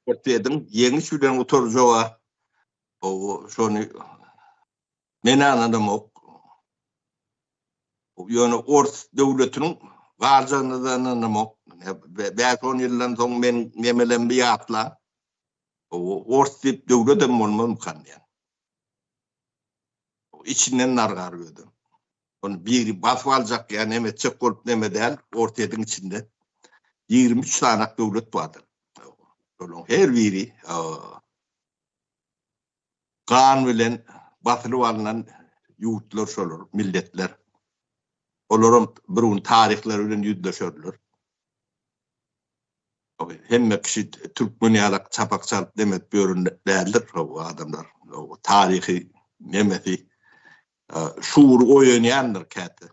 Ortadan yeni şülen oturcağa o şonu meni anladım o yani Ors devletinin varlığından anladım. Belki 10 yıldan sonra men memelen bir atla o Ors devletim olmam kan yani. İçinden nargarıyordu. Onu bir basvalacak yani hemen çek olup neme değil ortadan içinde 23 tane devlet vardır. Her biri kan bilen basılı alınan yurtlar olur, milletler. Onların birun tarihleri bilen yüzleşirler. Hem kişi Türkmeniyalak çapak çalıp demet börün değildir o adamlar. O tarihi nemeti şuur oynayandır kati.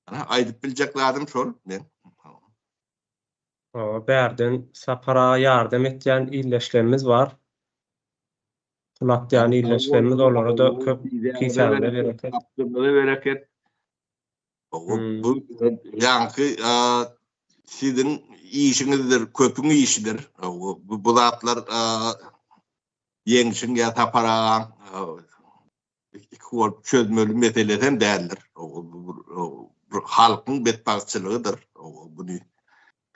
Aydıp bileceklerdim şol ben. Bärden sapara yardım etýän illeşlerimiz var. Tulatýan illeşlerimiz olara da köp kisende bereket. Bereket. Bu yankı sizin işinizdir, köpün işidir. Bu zatlar yeňişin ya tapara olup çözmeli meseleden değerler. Halkın betbaççılığıdır. Bunu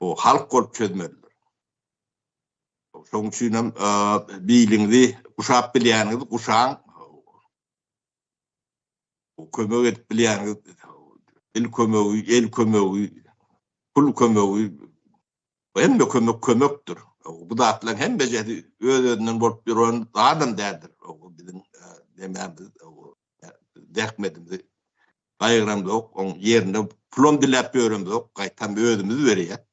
o halk olup çözmelidir. Şoň üçin biýliňizi uşap bilýäniňiz uşaň kömek edip bilýäniňiz el kömegi pul kömegi hem kömekdir. Bu zatlar hem beceri özünden bolup biren adam dädir. Bizim dememiz däkmedimiz gaýramda ok on ýerinde pulum dilep beremdi ok gaýtan özümüz berýär.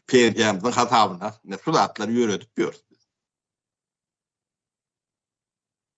Peýgamberin hatabyna ne sulatlar ýöretip ber.